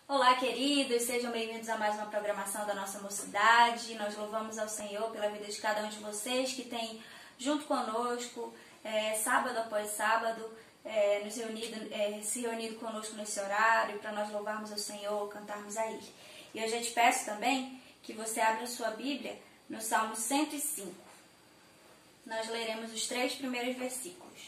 Olá, queridos, sejam bem-vindos a mais uma programação da nossa mocidade. Nós louvamos ao Senhor pela vida de cada um de vocês que tem junto conosco, sábado após sábado, se reunido conosco nesse horário para nós louvarmos ao Senhor, cantarmos a Ele. E eu já te peço também que você abra sua Bíblia no Salmo 105. Nós leremos os 3 primeiros versículos.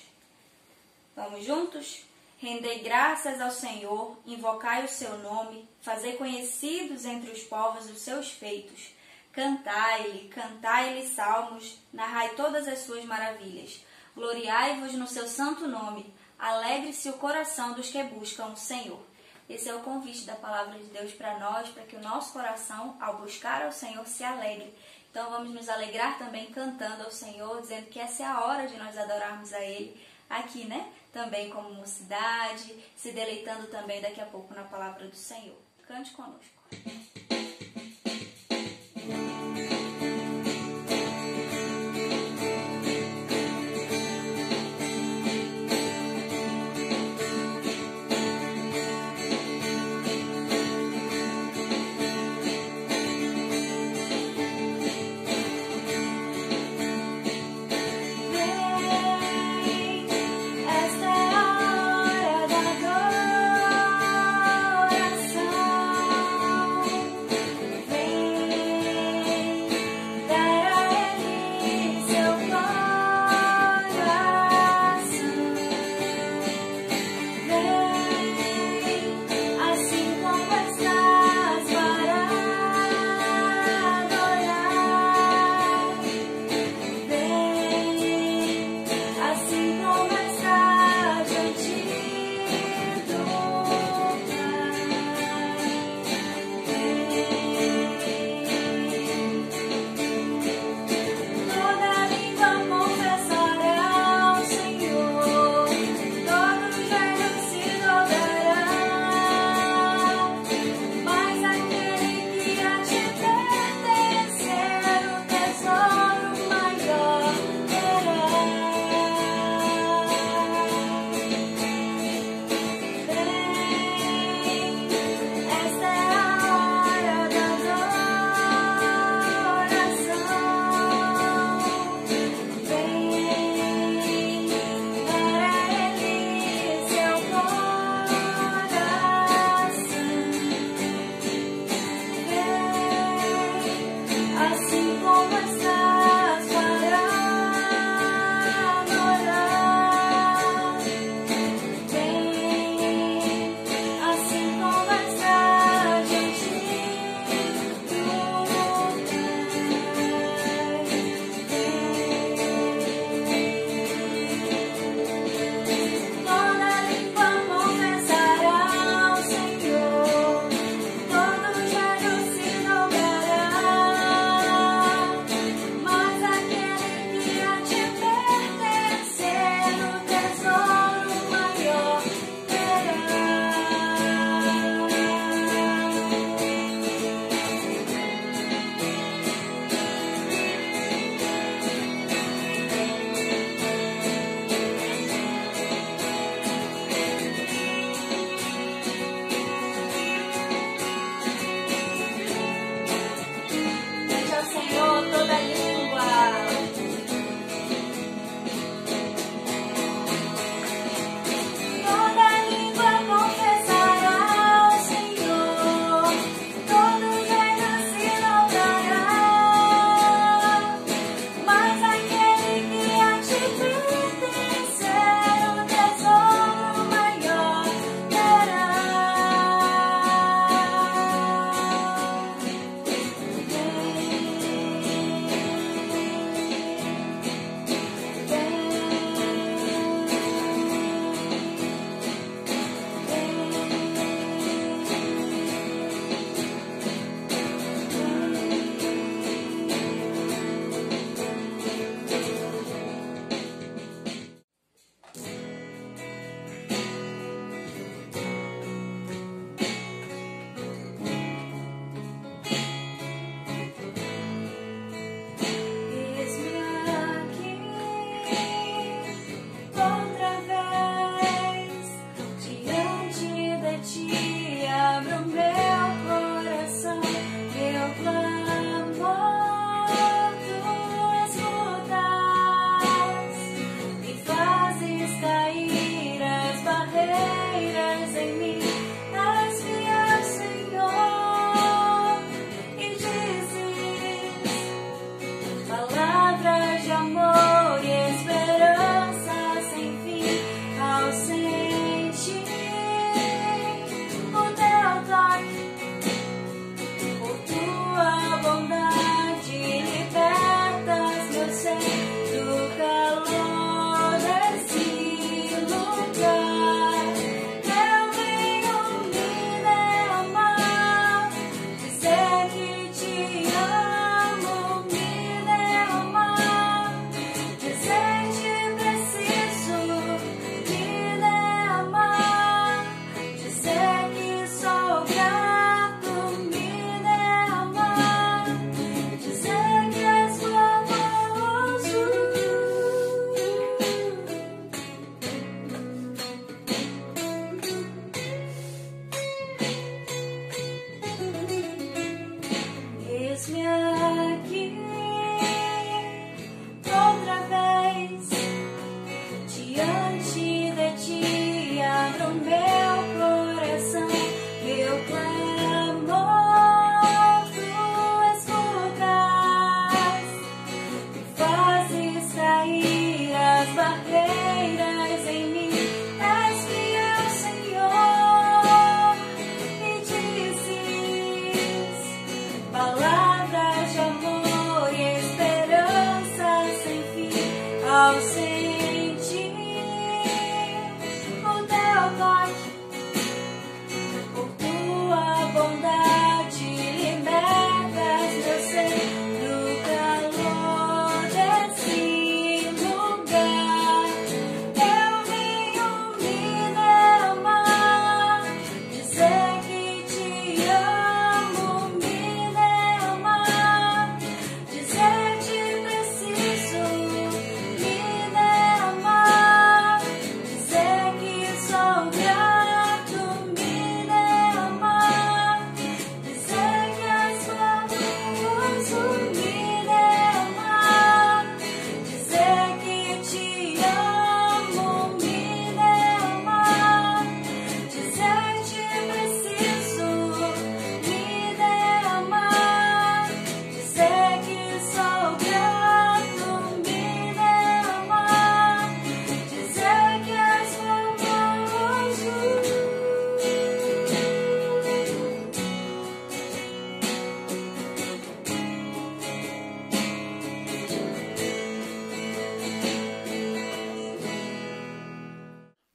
Vamos juntos? Rendei graças ao Senhor, invocai o seu nome, fazei conhecidos entre os povos os seus feitos. Cantai-lhe salmos, narrai todas as suas maravilhas. Gloriai-vos no seu santo nome, alegre-se o coração dos que buscam o Senhor. Esse é o convite da palavra de Deus para nós, para que o nosso coração, ao buscar ao Senhor, se alegre. Então vamos nos alegrar também cantando ao Senhor, dizendo que essa é a hora de nós adorarmos a Ele aqui, né? Também como mocidade, se deleitando também daqui a pouco na palavra do Senhor. Cante conosco.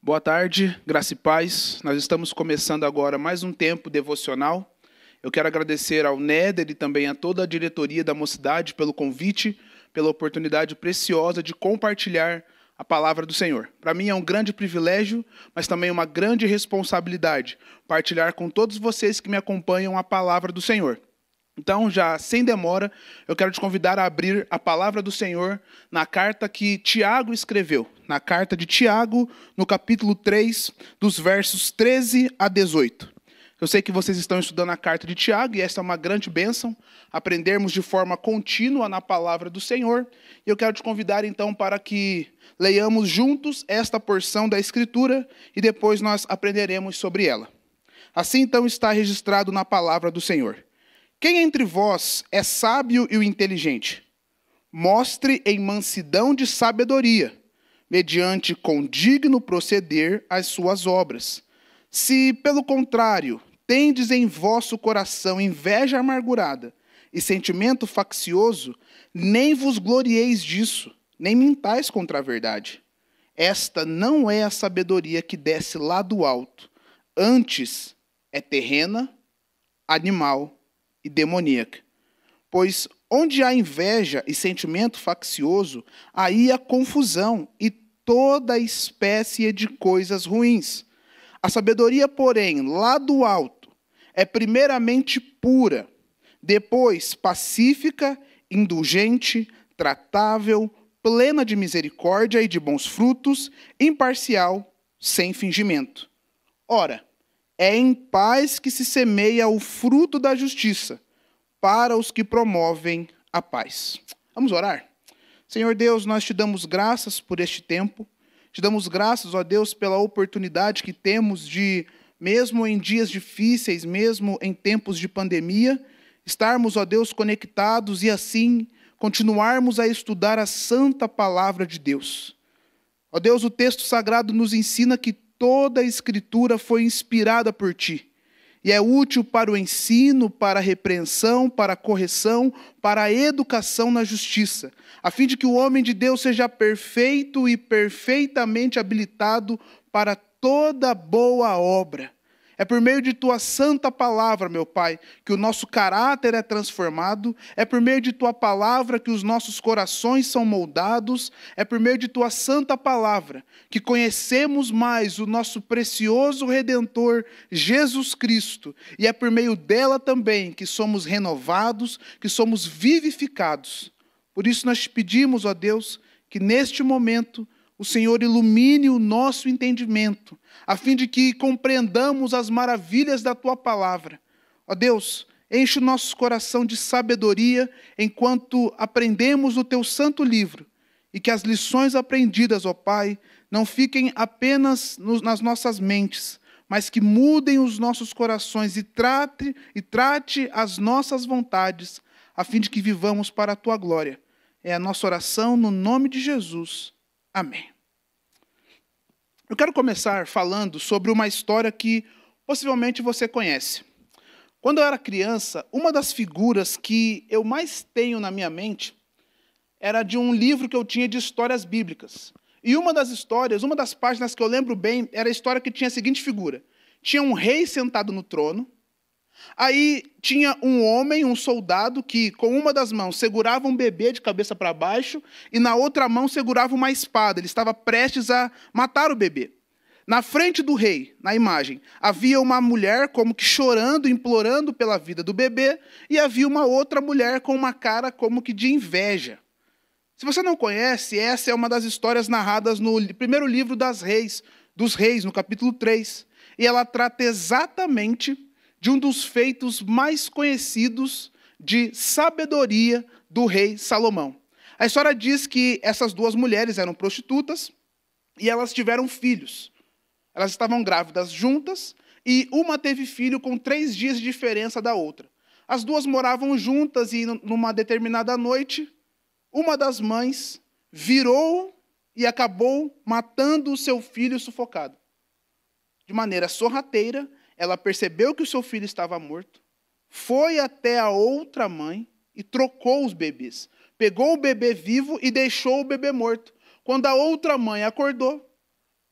Boa tarde, graça e paz. Nós estamos começando agora mais um tempo devocional. Eu quero agradecer ao Néder e também a toda a diretoria da Mocidade pelo convite, pela oportunidade preciosa de compartilhar a palavra do Senhor. Para mim é um grande privilégio, mas também uma grande responsabilidade partilhar com todos vocês que me acompanham a palavra do Senhor. Então, já sem demora, eu quero te convidar a abrir a palavra do Senhor na carta que Tiago escreveu, na carta de Tiago, no capítulo 3, dos versos 13 a 18. Eu sei que vocês estão estudando a carta de Tiago, e essa é uma grande bênção, aprendermos de forma contínua na palavra do Senhor. E eu quero te convidar, então, para que leiamos juntos esta porção da Escritura, e depois nós aprenderemos sobre ela. Assim, então, está registrado na palavra do Senhor. Quem entre vós é sábio e inteligente? Mostre em mansidão de sabedoria, mediante condigno proceder as suas obras. Se, pelo contrário, tendes em vosso coração inveja amargurada e sentimento faccioso, nem vos glorieis disso, nem mintais contra a verdade. Esta não é a sabedoria que desce lá do alto, antes é terrena, animal e demoníaca. Pois onde há inveja e sentimento faccioso, aí há confusão e toda espécie de coisas ruins. A sabedoria, porém, lá do alto, é primeiramente pura, depois pacífica, indulgente, tratável, plena de misericórdia e de bons frutos, imparcial, sem fingimento. Ora, é em paz que se semeia o fruto da justiça, para os que promovem a paz. Vamos orar? Senhor Deus, nós te damos graças por este tempo, te damos graças, ó Deus, pela oportunidade que temos de, mesmo em dias difíceis, mesmo em tempos de pandemia, estarmos, ó Deus, conectados e assim continuarmos a estudar a santa palavra de Deus. Ó Deus, o texto sagrado nos ensina que toda a Escritura foi inspirada por Ti e é útil para o ensino, para a repreensão, para a correção, para a educação na justiça, a fim de que o homem de Deus seja perfeito e perfeitamente habilitado para toda boa obra. É por meio de Tua santa palavra, meu Pai, que o nosso caráter é transformado, é por meio de Tua palavra que os nossos corações são moldados, é por meio de Tua santa palavra que conhecemos mais o nosso precioso Redentor, Jesus Cristo, e é por meio dela também que somos renovados, que somos vivificados. Por isso nós te pedimos, ó Deus, que neste momento o Senhor ilumine o nosso entendimento, a fim de que compreendamos as maravilhas da Tua palavra. Ó Deus, enche o nosso coração de sabedoria enquanto aprendemos o Teu santo livro, e que as lições aprendidas, ó Pai, não fiquem apenas nas nossas mentes, mas que mudem os nossos corações e trate as nossas vontades, a fim de que vivamos para a Tua glória. É a nossa oração no nome de Jesus. Amém. Eu quero começar falando sobre uma história que possivelmente você conhece. Quando eu era criança, uma das figuras que eu mais tenho na minha mente era de um livro que eu tinha de histórias bíblicas. E uma das histórias, uma das páginas que eu lembro bem, era a história que tinha a seguinte figura. Tinha um rei sentado no trono. Aí tinha um homem, um soldado, que com uma das mãos segurava um bebê de cabeça para baixo e na outra mão segurava uma espada. Ele estava prestes a matar o bebê. Na frente do rei, na imagem, havia uma mulher como que chorando, implorando pela vida do bebê, e havia uma outra mulher com uma cara como que de inveja. Se você não conhece, essa é uma das histórias narradas no primeiro livro dos Reis, no capítulo 3. E ela trata exatamente de um dos feitos mais conhecidos de sabedoria do rei Salomão. A história diz que essas duas mulheres eram prostitutas e elas tiveram filhos. Elas estavam grávidas juntas e uma teve filho com 3 dias de diferença da outra. As duas moravam juntas e, numa determinada noite, uma das mães virou e acabou matando o seu filho sufocado. De maneira sorrateira, ela percebeu que o seu filho estava morto, foi até a outra mãe e trocou os bebês. Pegou o bebê vivo e deixou o bebê morto. Quando a outra mãe acordou,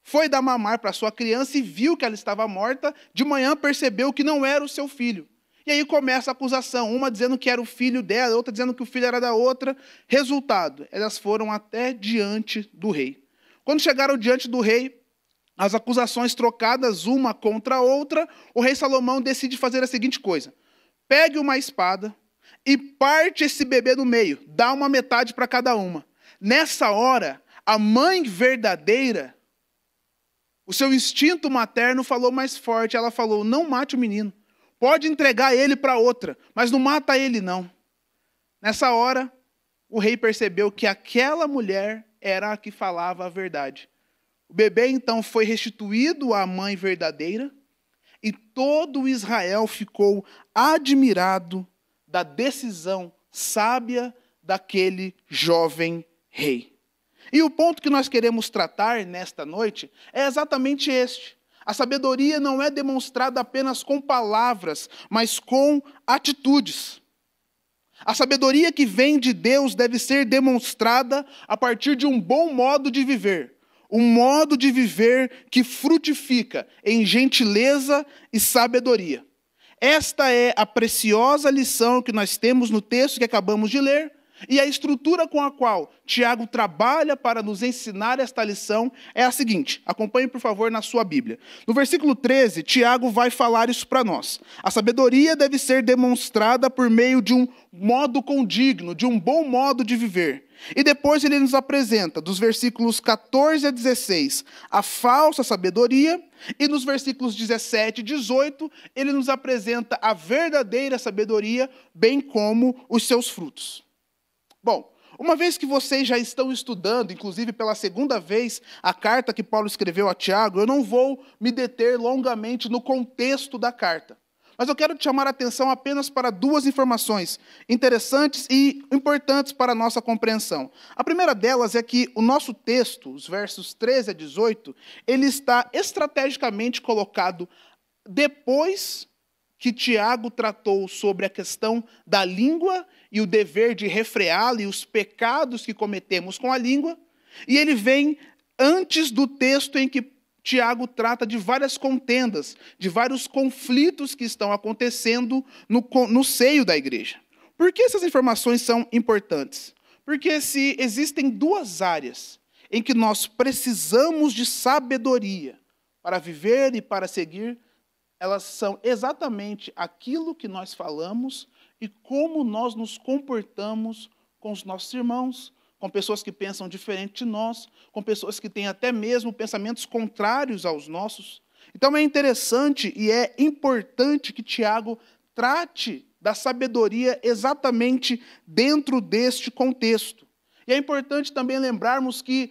foi dar mamar para sua criança e viu que ela estava morta, de manhã percebeu que não era o seu filho. E aí começa a acusação, uma dizendo que era o filho dela, outra dizendo que o filho era da outra. Resultado, elas foram até diante do rei. Quando chegaram diante do rei, as acusações trocadas uma contra a outra, o rei Salomão decide fazer a seguinte coisa: pegue uma espada e parte esse bebê no meio, dá uma metade para cada uma. Nessa hora, a mãe verdadeira, o seu instinto materno falou mais forte. Ela falou: não mate o menino. Pode entregar ele para outra, mas não mata ele, não. Nessa hora, o rei percebeu que aquela mulher era a que falava a verdade. O bebê, então, foi restituído à mãe verdadeira e todo Israel ficou admirado da decisão sábia daquele jovem rei. E o ponto que nós queremos tratar nesta noite é exatamente este. A sabedoria não é demonstrada apenas com palavras, mas com atitudes. A sabedoria que vem de Deus deve ser demonstrada a partir de um bom modo de viver. Um modo de viver que frutifica em gentileza e sabedoria. Esta é a preciosa lição que nós temos no texto que acabamos de ler. E a estrutura com a qual Tiago trabalha para nos ensinar esta lição é a seguinte. Acompanhe, por favor, na sua Bíblia. No versículo 13, Tiago vai falar isso para nós. A sabedoria deve ser demonstrada por meio de um modo condigno, de um bom modo de viver. E depois ele nos apresenta, dos versículos 14 a 16, a falsa sabedoria. E nos versículos 17 e 18, ele nos apresenta a verdadeira sabedoria, bem como os seus frutos. Bom, uma vez que vocês já estão estudando, inclusive pela segunda vez, a carta que Paulo escreveu a Tiago, eu não vou me deter longamente no contexto da carta. Mas eu quero te chamar a atenção apenas para duas informações interessantes e importantes para a nossa compreensão. A primeira delas é que o nosso texto, os versos 13 a 18, ele está estrategicamente colocado depois que Tiago tratou sobre a questão da língua e o dever de refreá-la e os pecados que cometemos com a língua. E ele vem antes do texto em que Tiago trata de várias contendas, de vários conflitos que estão acontecendo no seio da igreja. Por que essas informações são importantes? Porque se existem duas áreas em que nós precisamos de sabedoria para viver e para seguir, elas são exatamente aquilo que nós falamos e como nós nos comportamos com os nossos irmãos, com pessoas que pensam diferente de nós, com pessoas que têm até mesmo pensamentos contrários aos nossos. Então é interessante e é importante que Tiago trate da sabedoria exatamente dentro deste contexto. E é importante também lembrarmos que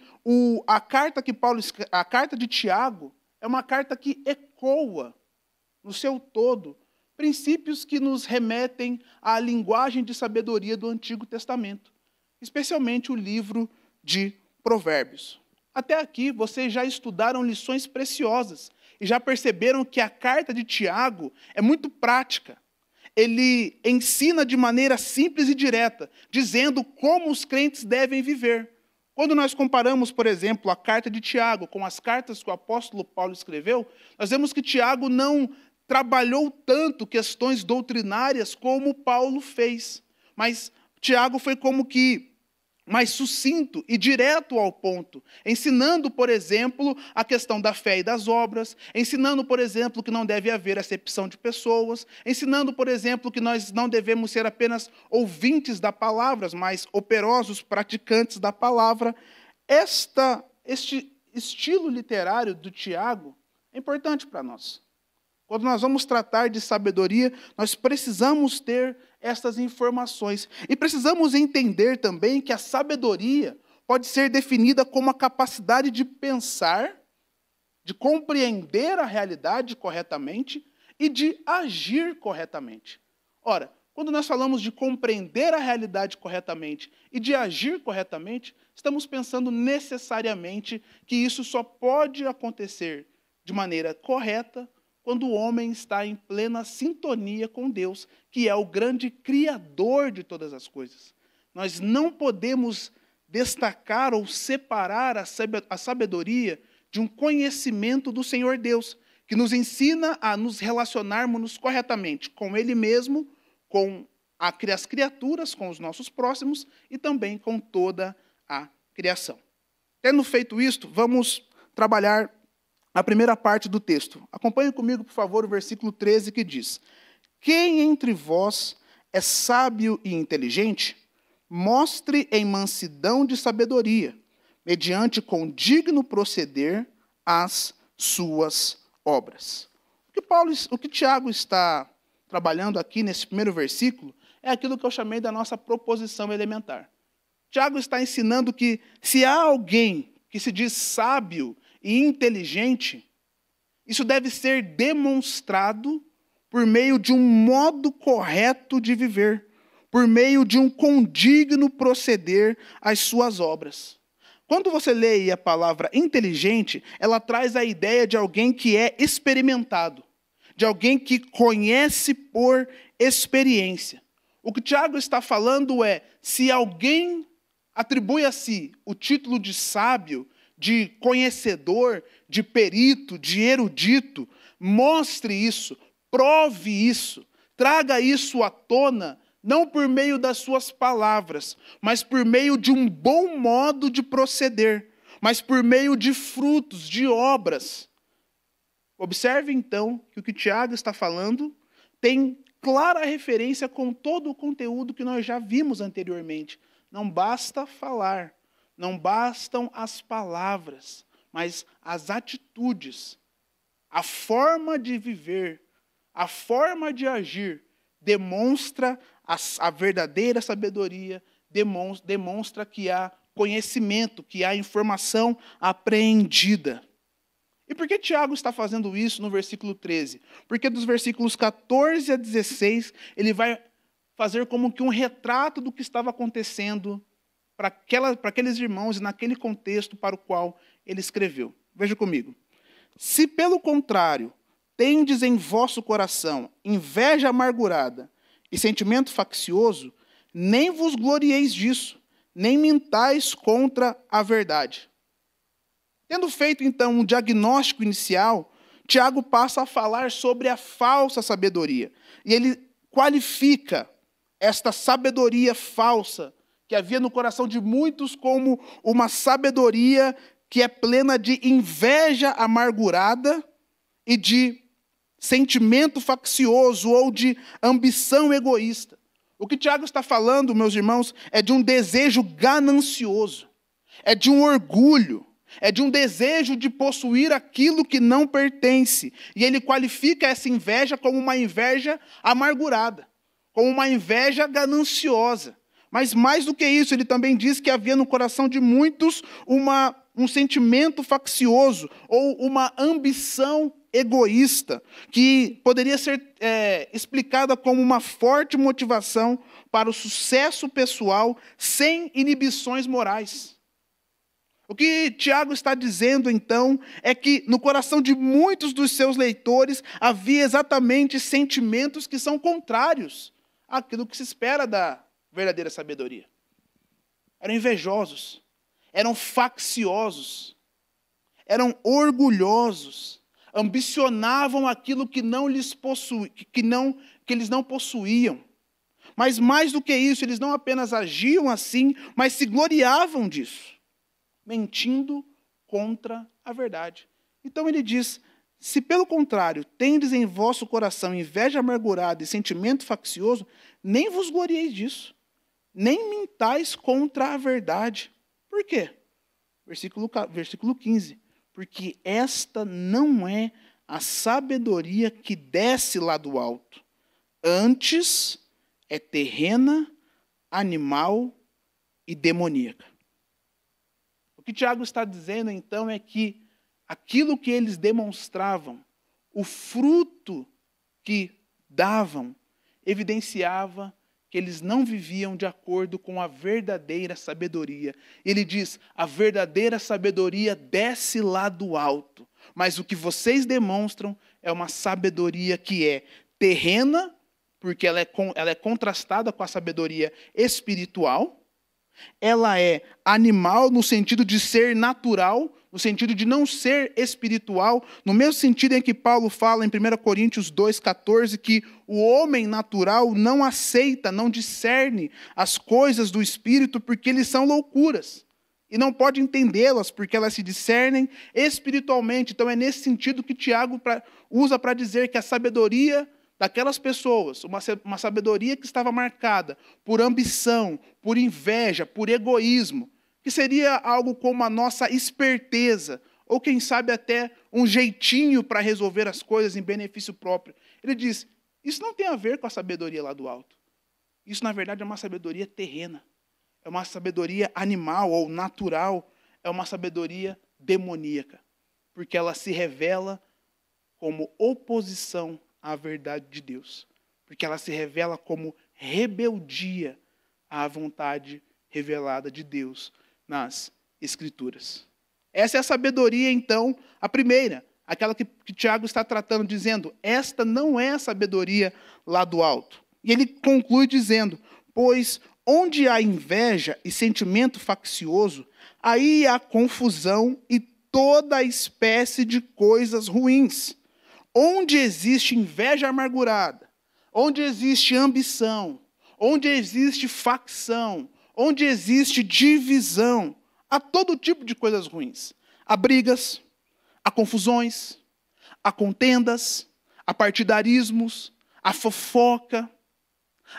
a carta de Tiago é uma carta que ecoa no seu todo princípios que nos remetem à linguagem de sabedoria do Antigo Testamento, especialmente o livro de Provérbios. Até aqui, vocês já estudaram lições preciosas e já perceberam que a carta de Tiago é muito prática. Ele ensina de maneira simples e direta, dizendo como os crentes devem viver. Quando nós comparamos, por exemplo, a carta de Tiago com as cartas que o apóstolo Paulo escreveu, nós vemos que Tiago não trabalhou tanto questões doutrinárias como Paulo fez. Mas Tiago foi como que mais sucinto e direto ao ponto, ensinando, por exemplo, a questão da fé e das obras, ensinando, por exemplo, que não deve haver acepção de pessoas, ensinando, por exemplo, que nós não devemos ser apenas ouvintes da palavra, mas operosos praticantes da palavra. Este estilo literário do Tiago é importante para nós. Quando nós vamos tratar de sabedoria, nós precisamos ter essas informações. E precisamos entender também que a sabedoria pode ser definida como a capacidade de pensar, de compreender a realidade corretamente e de agir corretamente. Ora, quando nós falamos de compreender a realidade corretamente e de agir corretamente, estamos pensando necessariamente que isso só pode acontecer de maneira correta quando o homem está em plena sintonia com Deus, que é o grande criador de todas as coisas. Nós não podemos destacar ou separar a sabedoria de um conhecimento do Senhor Deus, que nos ensina a nos relacionarmos corretamente com Ele mesmo, com as criaturas, com os nossos próximos e também com toda a criação. Tendo feito isto, vamos trabalhar a primeira parte do texto. Acompanhe comigo, por favor, o versículo 13, que diz: quem entre vós é sábio e inteligente, mostre em mansidão de sabedoria, mediante condigno proceder as suas obras. O que Tiago está trabalhando aqui nesse primeiro versículo é aquilo que eu chamei da nossa proposição elementar. Tiago está ensinando que se há alguém que se diz sábio e inteligente, isso deve ser demonstrado por meio de um modo correto de viver, por meio de um condigno proceder às suas obras. Quando você lê a palavra inteligente, ela traz a ideia de alguém que é experimentado, de alguém que conhece por experiência. O que Tiago está falando é, se alguém atribui a si o título de sábio, de conhecedor, de perito, de erudito, mostre isso, prove isso, traga isso à tona, não por meio das suas palavras, mas por meio de um bom modo de proceder, mas por meio de frutos, de obras. Observe, então, que o que Tiago está falando tem clara referência com todo o conteúdo que nós já vimos anteriormente. Não basta falar, não bastam as palavras, mas as atitudes, a forma de viver, a forma de agir, demonstra a verdadeira sabedoria, demonstra que há conhecimento, que há informação apreendida. E por que Tiago está fazendo isso no versículo 13? Porque dos versículos 14 a 16, ele vai fazer como que um retrato do que estava acontecendo para aqueles irmãos e naquele contexto para o qual ele escreveu. Veja comigo. Se, pelo contrário, tendes em vosso coração inveja amargurada e sentimento faccioso, nem vos glorieis disso, nem mintais contra a verdade. Tendo feito, então, um diagnóstico inicial, Tiago passa a falar sobre a falsa sabedoria. E ele qualifica esta sabedoria falsa que havia no coração de muitos como uma sabedoria que é plena de inveja amargurada e de sentimento faccioso ou de ambição egoísta. O que Tiago está falando, meus irmãos, é de um desejo ganancioso, é de um orgulho, é de um desejo de possuir aquilo que não pertence. E ele qualifica essa inveja como uma inveja amargurada, como uma inveja gananciosa. Mas mais do que isso, ele também diz que havia no coração de muitos um sentimento faccioso ou uma ambição egoísta, que poderia ser explicada como uma forte motivação para o sucesso pessoal sem inibições morais. O que Tiago está dizendo, então, é que no coração de muitos dos seus leitores havia exatamente sentimentos que são contrários àquilo que se espera da verdadeira sabedoria. Eram invejosos, eram facciosos, eram orgulhosos, ambicionavam aquilo que eles não possuíam. Mas mais do que isso, eles não apenas agiam assim, mas se gloriavam disso, mentindo contra a verdade. Então ele diz: se pelo contrário tendes em vosso coração inveja amargurada e sentimento faccioso, nem vos glorieis disso, nem mintais contra a verdade. Por quê? Versículo 15. Porque esta não é a sabedoria que desce lá do alto. Antes é terrena, animal e demoníaca. O que Tiago está dizendo, então, é que aquilo que eles demonstravam, o fruto que davam, evidenciava que eles não viviam de acordo com a verdadeira sabedoria. Ele diz: a verdadeira sabedoria desce lá do alto, mas o que vocês demonstram é uma sabedoria que é terrena, porque ela é contrastada com a sabedoria espiritual. Ela é animal no sentido de ser natural, no sentido de não ser espiritual, no mesmo sentido em que Paulo fala em 1 Coríntios 2,14, que o homem natural não aceita, não discerne as coisas do Espírito porque eles são loucuras. E não pode entendê-las porque elas se discernem espiritualmente. Então é nesse sentido que Tiago usa para dizer que a sabedoria daquelas pessoas, uma sabedoria que estava marcada por ambição, por inveja, por egoísmo, que seria algo como a nossa esperteza, ou quem sabe até um jeitinho para resolver as coisas em benefício próprio. Ele diz, isso não tem a ver com a sabedoria lá do alto. Isso, na verdade, é uma sabedoria terrena. É uma sabedoria animal ou natural. É uma sabedoria demoníaca. Porque ela se revela como oposição à verdade de Deus. Porque ela se revela como rebeldia à vontade revelada de Deus nas Escrituras. Essa é a sabedoria, então, a primeira, aquela que Tiago está tratando, dizendo, esta não é a sabedoria lá do alto. E ele conclui dizendo, pois onde há inveja e sentimento faccioso, aí há confusão e toda espécie de coisas ruins. Onde existe inveja amargurada, onde existe ambição, onde existe facção, onde existe divisão, há todo tipo de coisas ruins. Há brigas, há confusões, há contendas, há partidarismos, há fofoca.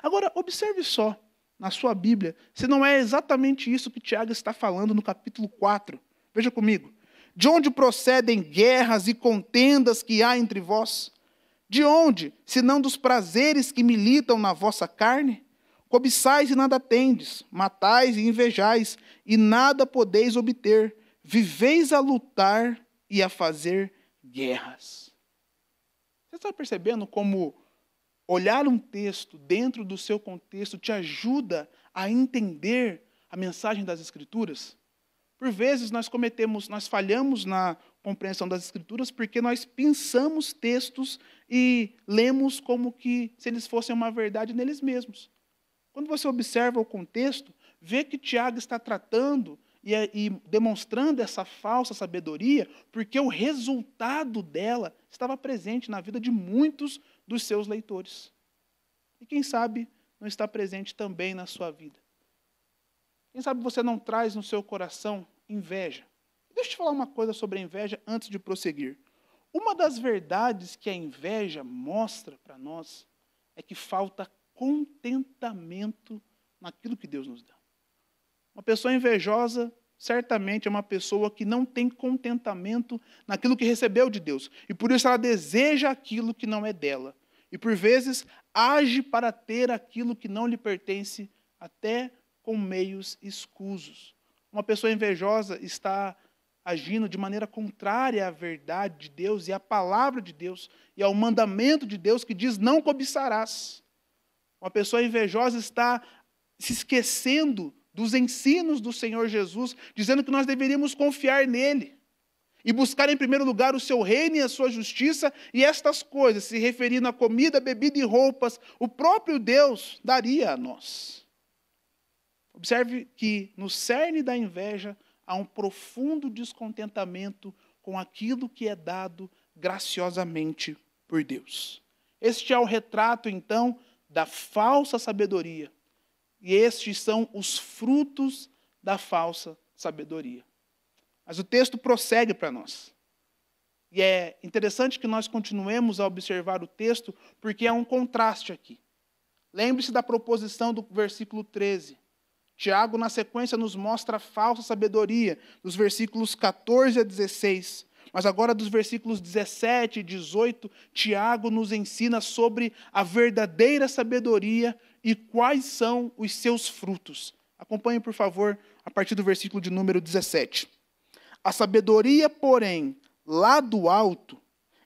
Agora, observe só, na sua Bíblia, se não é exatamente isso que Tiago está falando no capítulo 4. Veja comigo. De onde procedem guerras e contendas que há entre vós? De onde, senão dos prazeres que militam na vossa carne? Cobiçais e nada tendes, matais e invejais, e nada podeis obter. Viveis a lutar e a fazer guerras. Você está percebendo como olhar um texto dentro do seu contexto te ajuda a entender a mensagem das Escrituras? Por vezes nós falhamos na compreensão das Escrituras porque nós pensamos textos e lemos como que se eles fossem uma verdade neles mesmos. Quando você observa o contexto, vê que Tiago está tratando e demonstrando essa falsa sabedoria, porque o resultado dela estava presente na vida de muitos dos seus leitores. E quem sabe não está presente também na sua vida. Quem sabe você não traz no seu coração inveja. Deixa eu te falar uma coisa sobre a inveja antes de prosseguir. Uma das verdades que a inveja mostra para nós é que falta contentamento naquilo que Deus nos dá. Uma pessoa invejosa, certamente, é uma pessoa que não tem contentamento naquilo que recebeu de Deus. E por isso ela deseja aquilo que não é dela. E por vezes age para ter aquilo que não lhe pertence, até com meios escusos. Uma pessoa invejosa está agindo de maneira contrária à verdade de Deus e à palavra de Deus e ao mandamento de Deus que diz não cobiçarás. Uma pessoa invejosa está se esquecendo dos ensinos do Senhor Jesus, dizendo que nós deveríamos confiar nele e buscar em primeiro lugar o seu reino e a sua justiça, e estas coisas, se referindo a comida, bebida e roupas, o próprio Deus daria a nós. Observe que no cerne da inveja há um profundo descontentamento com aquilo que é dado graciosamente por Deus. Este é o retrato, então, da falsa sabedoria. E estes são os frutos da falsa sabedoria. Mas o texto prossegue para nós. E é interessante que nós continuemos a observar o texto, porque há um contraste aqui. Lembre-se da proposição do versículo 13. Tiago, na sequência, nos mostra a falsa sabedoria, dos versículos 14 a 16. Mas agora, dos versículos 17 e 18, Tiago nos ensina sobre a verdadeira sabedoria e quais são os seus frutos. Acompanhe, por favor, a partir do versículo de número 17. A sabedoria, porém, lá do alto,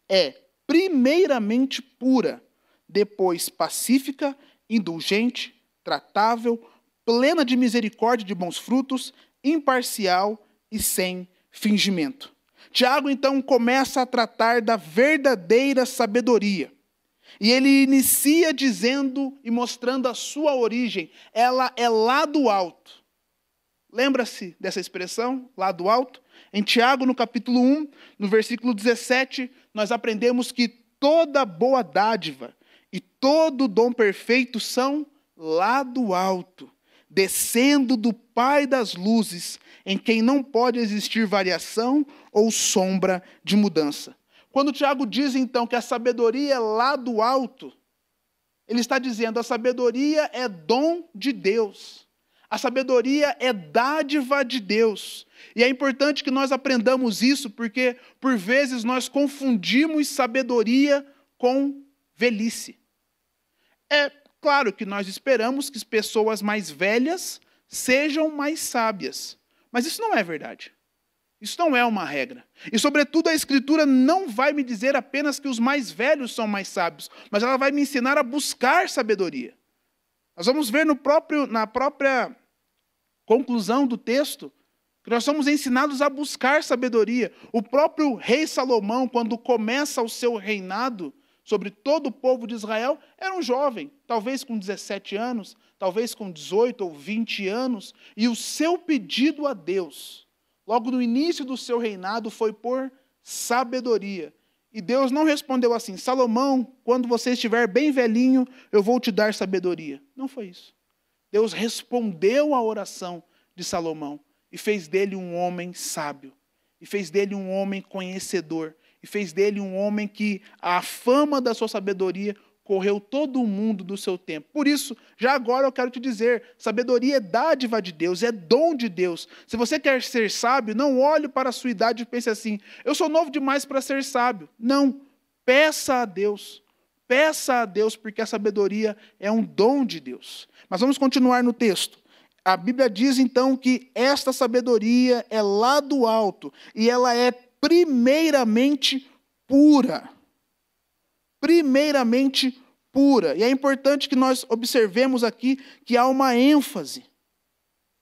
é primeiramente pura, depois pacífica, indulgente, tratável, plena de misericórdia e de bons frutos, imparcial e sem fingimento. Tiago, então, começa a tratar da verdadeira sabedoria. E ele inicia dizendo e mostrando a sua origem. Ela é lá do alto. Lembra-se dessa expressão, lá do alto? Em Tiago, no capítulo 1, no versículo 17, nós aprendemos que toda boa dádiva e todo dom perfeito são lá do alto, descendo do Pai das luzes, em quem não pode existir variação ou sombra de mudança. Quando Tiago diz, então, que a sabedoria é lá do alto, ele está dizendo, a sabedoria é dom de Deus. A sabedoria é dádiva de Deus. E é importante que nós aprendamos isso, porque, por vezes, nós confundimos sabedoria com velhice. É claro que nós esperamos que as pessoas mais velhas sejam mais sábias. Mas isso não é verdade. Isso não é uma regra. E, sobretudo, a Escritura não vai me dizer apenas que os mais velhos são mais sábios, mas ela vai me ensinar a buscar sabedoria. Nós vamos ver na própria conclusão do texto que nós somos ensinados a buscar sabedoria. O próprio rei Salomão, quando começa o seu reinado sobre todo o povo de Israel, era um jovem, talvez com 17 anos, talvez com 18 ou 20 anos, e o seu pedido a Deus, logo no início do seu reinado, foi por sabedoria. E Deus não respondeu assim, Salomão, quando você estiver bem velhinho, eu vou te dar sabedoria. Não foi isso. Deus respondeu à oração de Salomão e fez dele um homem sábio, e fez dele um homem conhecedor, e fez dele um homem que a fama da sua sabedoria correu todo o mundo do seu tempo. Por isso, já agora eu quero te dizer, sabedoria é dádiva de Deus, é dom de Deus. Se você quer ser sábio, não olhe para a sua idade e pense assim, eu sou novo demais para ser sábio. Não, peça a Deus, porque a sabedoria é um dom de Deus. Mas vamos continuar no texto. A Bíblia diz então que esta sabedoria é lá do alto, e ela é primeiramente pura. Primeiramente pura. E é importante que nós observemos aqui que há uma ênfase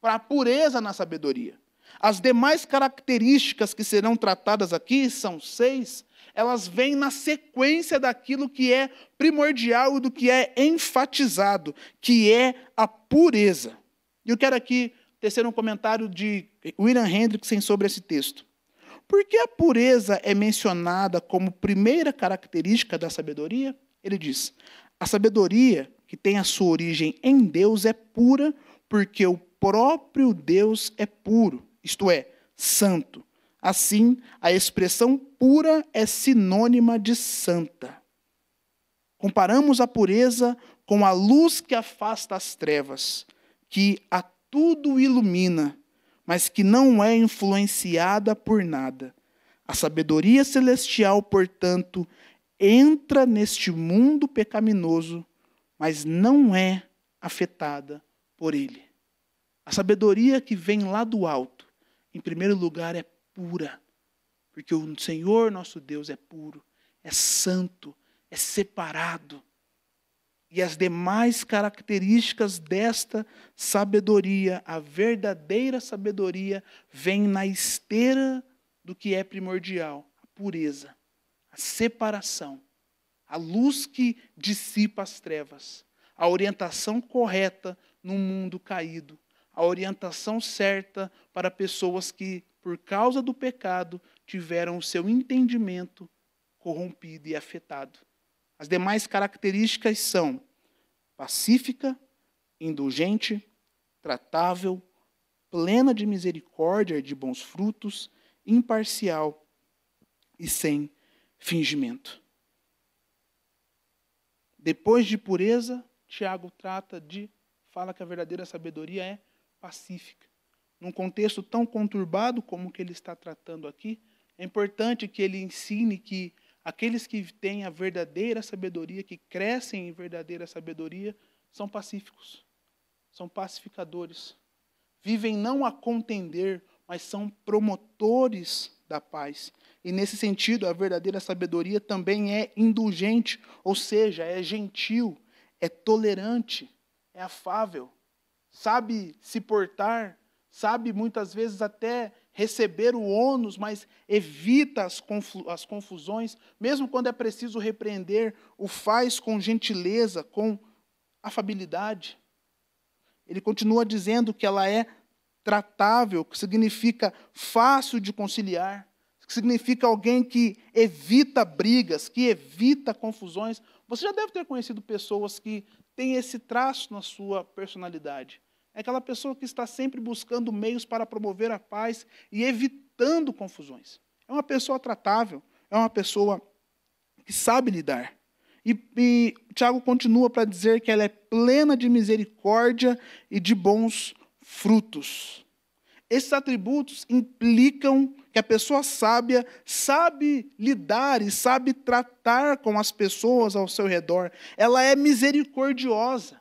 para a pureza na sabedoria. As demais características que serão tratadas aqui, são 6, elas vêm na sequência daquilo que é primordial e do que é enfatizado, que é a pureza. E eu quero aqui tecer um comentário de William Hendrickson sobre esse texto. Por que a pureza é mencionada como primeira característica da sabedoria? Ele diz, a sabedoria que tem a sua origem em Deus é pura porque o próprio Deus é puro, isto é, santo. Assim, a expressão pura é sinônima de santa. Comparamos a pureza com a luz que afasta as trevas, que a tudo ilumina, mas que não é influenciada por nada. A sabedoria celestial, portanto, entra neste mundo pecaminoso, mas não é afetada por ele. A sabedoria que vem lá do alto, em primeiro lugar, é pura, porque o Senhor nosso Deus é puro, é santo, é separado. E as demais características desta sabedoria, a verdadeira sabedoria, vem na esteira do que é primordial, a pureza, a separação, a luz que dissipa as trevas, a orientação correta num mundo caído, a orientação certa para pessoas que, por causa do pecado, tiveram o seu entendimento corrompido e afetado. As demais características são pacífica, indulgente, tratável, plena de misericórdia e de bons frutos, imparcial e sem fingimento. Depois de pureza, Tiago fala que a verdadeira sabedoria é pacífica. Num contexto tão conturbado como o que ele está tratando aqui, é importante que ele ensine que aqueles que têm a verdadeira sabedoria, que crescem em verdadeira sabedoria, são pacíficos, são pacificadores. Vivem não a contender, mas são promotores da paz. E nesse sentido, a verdadeira sabedoria também é indulgente, ou seja, é gentil, é tolerante, é afável, sabe se portar, sabe muitas vezes até receber o ônus, mas evita as confusões, mesmo quando é preciso repreender, o faz com gentileza, com afabilidade. Ele continua dizendo que ela é tratável, que significa fácil de conciliar, que significa alguém que evita brigas, que evita confusões. Você já deve ter conhecido pessoas que têm esse traço na sua personalidade. É aquela pessoa que está sempre buscando meios para promover a paz e evitando confusões. É uma pessoa tratável, é uma pessoa que sabe lidar. E Tiago continua para dizer que ela é plena de misericórdia e de bons frutos. Esses atributos implicam que a pessoa sábia sabe lidar e sabe tratar com as pessoas ao seu redor. Ela é misericordiosa.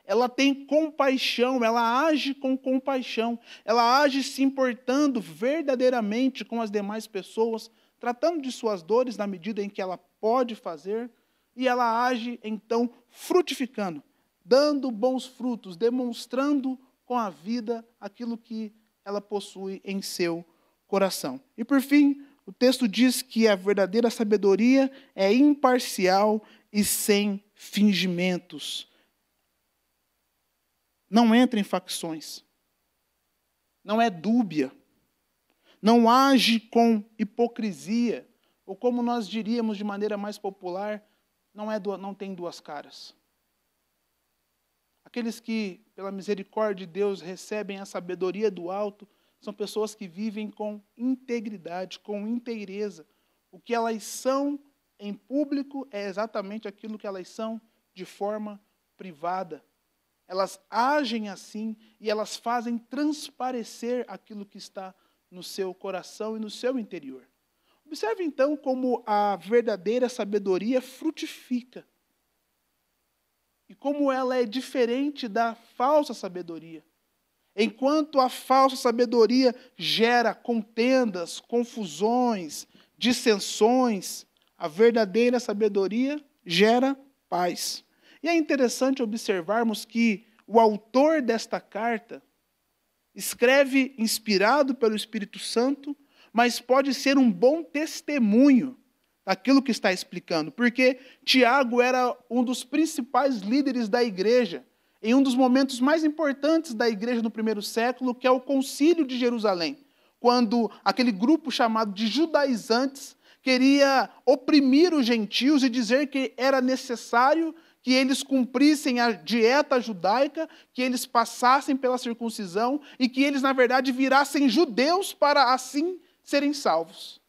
Ela tem compaixão, ela age com compaixão. Ela age se importando verdadeiramente com as demais pessoas, tratando de suas dores na medida em que ela pode fazer. E ela age, então, frutificando, dando bons frutos, demonstrando com a vida aquilo que ela possui em seu coração. E, por fim, o texto diz que a verdadeira sabedoria é imparcial e sem fingimentos. Não entra em facções. Não é dúbia. Não age com hipocrisia. Ou como nós diríamos de maneira mais popular, não tem duas caras. Aqueles que, pela misericórdia de Deus, recebem a sabedoria do alto, são pessoas que vivem com integridade, com inteireza. O que elas são em público é exatamente aquilo que elas são de forma privada. Elas agem assim e elas fazem transparecer aquilo que está no seu coração e no seu interior. Observe, então, como a verdadeira sabedoria frutifica. E como ela é diferente da falsa sabedoria. Enquanto a falsa sabedoria gera contendas, confusões, dissensões, a verdadeira sabedoria gera paz. E é interessante observarmos que o autor desta carta escreve inspirado pelo Espírito Santo, mas pode ser um bom testemunho daquilo que está explicando, porque Tiago era um dos principais líderes da igreja, em um dos momentos mais importantes da igreja no primeiro século, que é o Concílio de Jerusalém, quando aquele grupo chamado de judaizantes queria oprimir os gentios e dizer que era necessário que eles cumprissem a dieta judaica, que eles passassem pela circuncisão e que eles, na verdade, virassem judeus para assim serem salvos.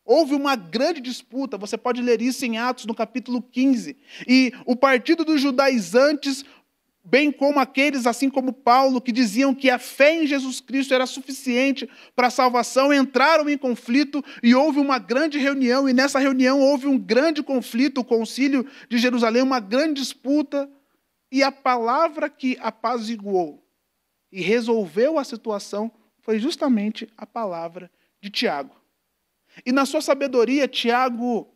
Houve uma grande disputa, você pode ler isso em Atos, no capítulo 15. E o partido dos judaizantes, bem como aqueles, assim como Paulo, que diziam que a fé em Jesus Cristo era suficiente para a salvação, entraram em conflito e houve uma grande reunião. E nessa reunião houve um grande conflito, o Concílio de Jerusalém, uma grande disputa. E a palavra que apaziguou e resolveu a situação foi justamente a palavra de Tiago. E na sua sabedoria, Tiago,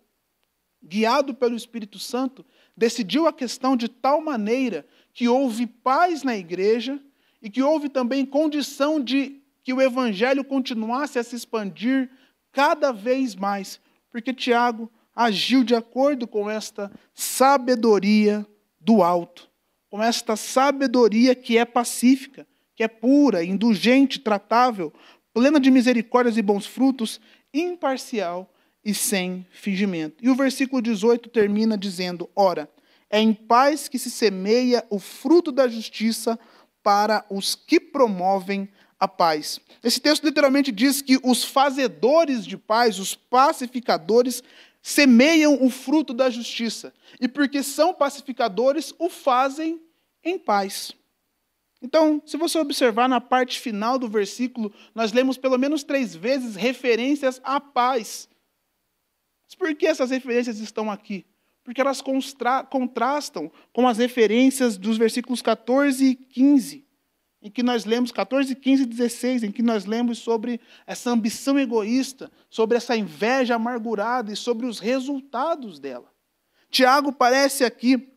guiado pelo Espírito Santo, decidiu a questão de tal maneira que houve paz na igreja e que houve também condição de que o evangelho continuasse a se expandir cada vez mais, porque Tiago agiu de acordo com esta sabedoria do alto, com esta sabedoria que é pacífica, que é pura, indulgente, tratável, plena de misericórdias e bons frutos, imparcial e sem fingimento. E o versículo 18 termina dizendo: ora, é em paz que se semeia o fruto da justiça para os que promovem a paz. Esse texto literalmente diz que os fazedores de paz, os pacificadores, semeiam o fruto da justiça. E porque são pacificadores, o fazem em paz. Então, se você observar na parte final do versículo, nós lemos pelo menos 3 vezes referências à paz. Mas por que essas referências estão aqui? Porque elas contrastam com as referências dos versículos 14 e 15, em que nós lemos 14, 15 e 16, em que nós lemos sobre essa ambição egoísta, sobre essa inveja amargurada e sobre os resultados dela. Tiago parece aqui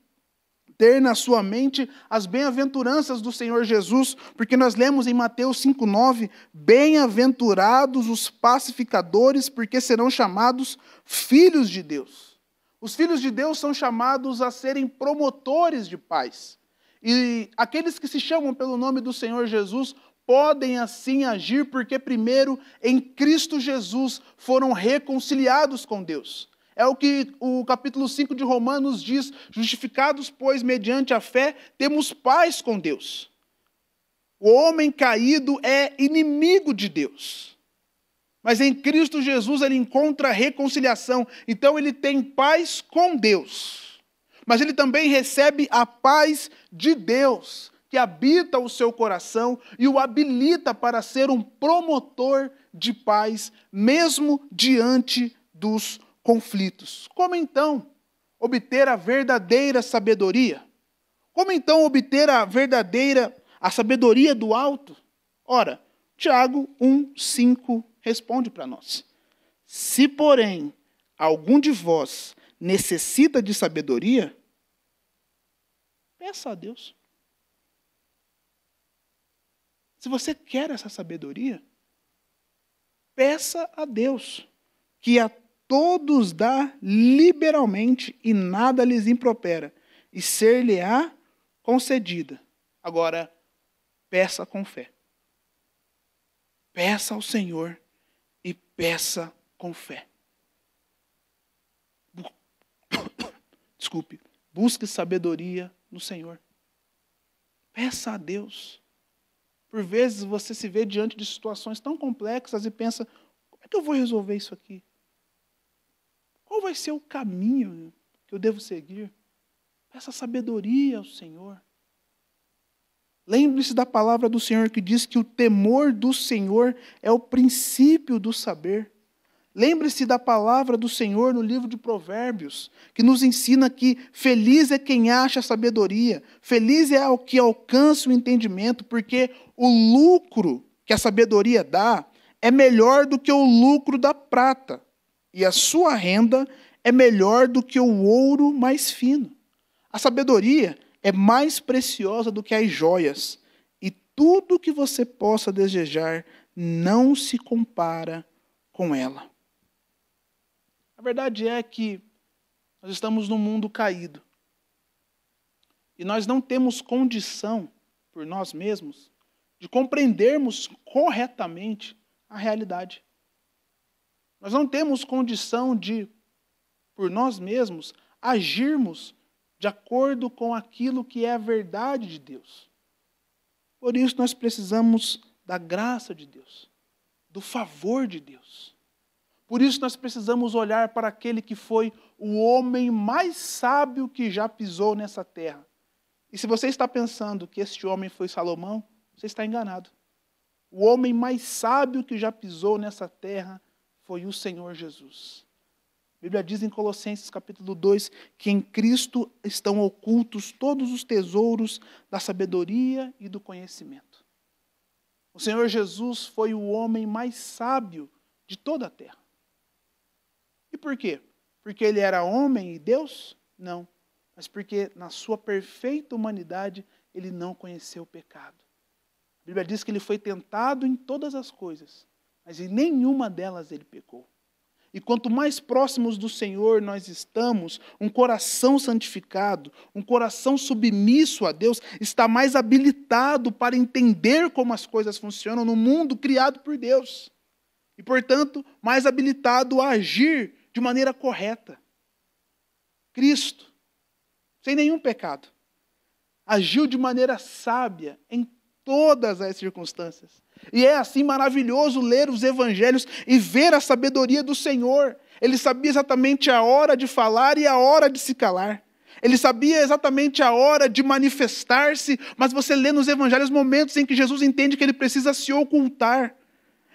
ter na sua mente as bem-aventuranças do Senhor Jesus, porque nós lemos em Mateus 5,9, bem-aventurados os pacificadores, porque serão chamados filhos de Deus. Os filhos de Deus são chamados a serem promotores de paz. E aqueles que se chamam pelo nome do Senhor Jesus podem assim agir porque, primeiro, em Cristo Jesus foram reconciliados com Deus. É o que o capítulo 5 de Romanos diz: justificados, pois, mediante a fé, temos paz com Deus. O homem caído é inimigo de Deus. Mas em Cristo Jesus ele encontra reconciliação. Então ele tem paz com Deus. Mas ele também recebe a paz de Deus, que habita o seu coração e o habilita para ser um promotor de paz, mesmo diante dos conflitos. Como então obter a verdadeira sabedoria? Como então obter a sabedoria do alto? Ora, Tiago 1:5 responde para nós. Se, porém, algum de vós necessita de sabedoria, peça a Deus. Se você quer essa sabedoria, peça a Deus, que a todos dá liberalmente e nada lhes impropera, e ser-lhe-á concedida. Agora, peça com fé. Peça ao Senhor e peça com fé. Desculpe. Busque sabedoria no Senhor. Peça a Deus. Por vezes você se vê diante de situações tão complexas e pensa: como é que eu vou resolver isso aqui? Qual vai ser o caminho que eu devo seguir? Peça sabedoria ao Senhor. Lembre-se da palavra do Senhor que diz que o temor do Senhor é o princípio do saber. Lembre-se da palavra do Senhor no livro de Provérbios, que nos ensina que feliz é quem acha sabedoria, feliz é o que alcança o entendimento, porque o lucro que a sabedoria dá é melhor do que o lucro da prata, e a sua renda é melhor do que o ouro mais fino. A sabedoria é mais preciosa do que as joias, e tudo que você possa desejar não se compara com ela. A verdade é que nós estamos num mundo caído. E nós não temos condição, por nós mesmos, de compreendermos corretamente a realidade. Nós não temos condição de, por nós mesmos, agirmos de acordo com aquilo que é a verdade de Deus. Por isso nós precisamos da graça de Deus, do favor de Deus. Por isso nós precisamos olhar para aquele que foi o homem mais sábio que já pisou nessa terra. E se você está pensando que este homem foi Salomão, você está enganado. O homem mais sábio que já pisou nessa terra foi o Senhor Jesus. A Bíblia diz em Colossenses capítulo 2 que em Cristo estão ocultos todos os tesouros da sabedoria e do conhecimento. O Senhor Jesus foi o homem mais sábio de toda a terra. E por quê? Porque ele era homem e Deus? Não. Mas porque na sua perfeita humanidade ele não conheceu o pecado. A Bíblia diz que ele foi tentado em todas as coisas, mas em nenhuma delas ele pecou. E quanto mais próximos do Senhor nós estamos, um coração santificado, um coração submisso a Deus, está mais habilitado para entender como as coisas funcionam no mundo criado por Deus. E, portanto, mais habilitado a agir de maneira correta. Cristo, sem nenhum pecado, agiu de maneira sábia em todas as circunstâncias. E é assim maravilhoso ler os evangelhos e ver a sabedoria do Senhor. Ele sabia exatamente a hora de falar e a hora de se calar. Ele sabia exatamente a hora de manifestar-se, mas você lê nos evangelhos momentos em que Jesus entende que ele precisa se ocultar.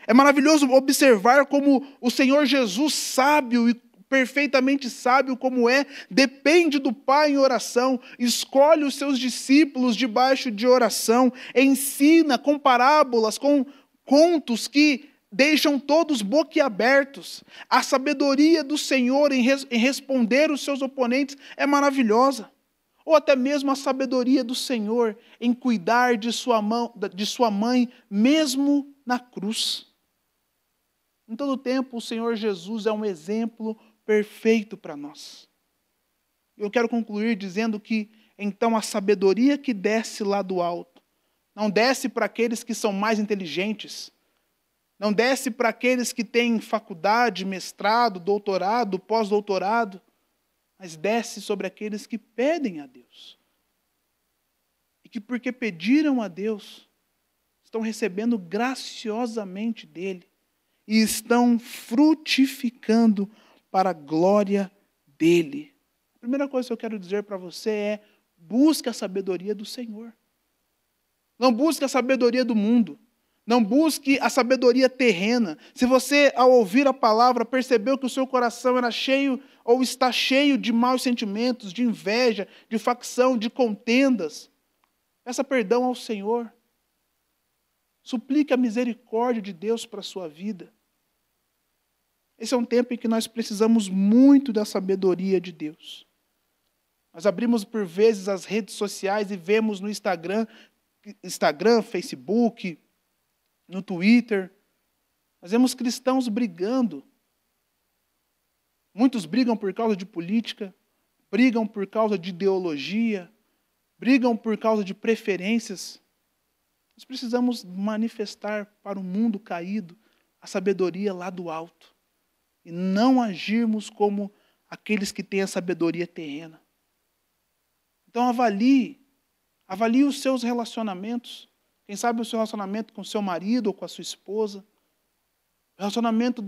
É maravilhoso observar como o Senhor Jesus, sábio e perfeitamente sábio como é, depende do Pai em oração, escolhe os seus discípulos debaixo de oração, ensina com parábolas, com contos que deixam todos boquiabertos. A sabedoria do Senhor em responder os seus oponentes é maravilhosa. Ou até mesmo a sabedoria do Senhor em cuidar de sua mãe, mesmo na cruz. Em todo tempo, o Senhor Jesus é um exemplo perfeito para nós. Eu quero concluir dizendo que, então, a sabedoria que desce lá do alto não desce para aqueles que são mais inteligentes, não desce para aqueles que têm faculdade, mestrado, doutorado, pós-doutorado, mas desce sobre aqueles que pedem a Deus. E que porque pediram a Deus, estão recebendo graciosamente dele e estão frutificando para a glória dele. A primeira coisa que eu quero dizer para você é: busque a sabedoria do Senhor. Não busque a sabedoria do mundo. Não busque a sabedoria terrena. Se você, ao ouvir a palavra, percebeu que o seu coração era cheio ou está cheio de maus sentimentos, de inveja, de facção, de contendas, peça perdão ao Senhor. Suplique a misericórdia de Deus para a sua vida. Esse é um tempo em que nós precisamos muito da sabedoria de Deus. Nós abrimos por vezes as redes sociais e vemos no Instagram, Facebook, no Twitter, nós vemos cristãos brigando. Muitos brigam por causa de política, brigam por causa de ideologia, brigam por causa de preferências. Nós precisamos manifestar para o mundo caído a sabedoria lá do alto e não agirmos como aqueles que têm a sabedoria terrena. Então avalie os seus relacionamentos. Quem sabe o seu relacionamento com seu marido ou com a sua esposa, o relacionamento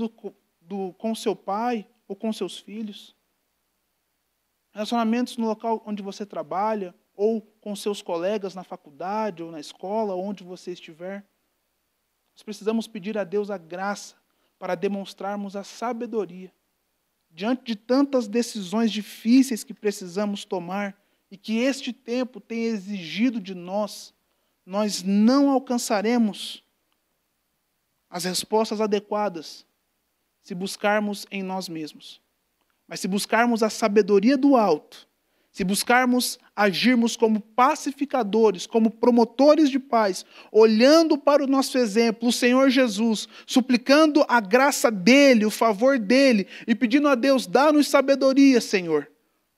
com seu pai ou com seus filhos, relacionamentos no local onde você trabalha ou com seus colegas na faculdade ou na escola, onde você estiver. Nós precisamos pedir a Deus a graça para demonstrarmos a sabedoria diante de tantas decisões difíceis que precisamos tomar e que este tempo tem exigido de nós. Nós não alcançaremos as respostas adequadas se buscarmos em nós mesmos. Mas se buscarmos a sabedoria do alto, se buscarmos agirmos como pacificadores, como promotores de paz, olhando para o nosso exemplo, o Senhor Jesus, suplicando a graça dele, o favor dele, e pedindo a Deus, dá-nos sabedoria, Senhor,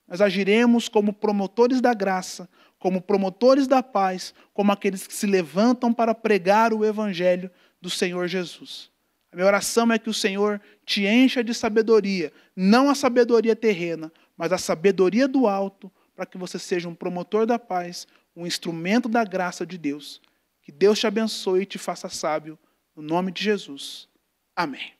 nós agiremos como promotores da graça, como promotores da paz, como aqueles que se levantam para pregar o evangelho do Senhor Jesus. A minha oração é que o Senhor te encha de sabedoria, não a sabedoria terrena, mas a sabedoria do alto, para que você seja um promotor da paz, um instrumento da graça de Deus. Que Deus te abençoe e te faça sábio, no nome de Jesus. Amém.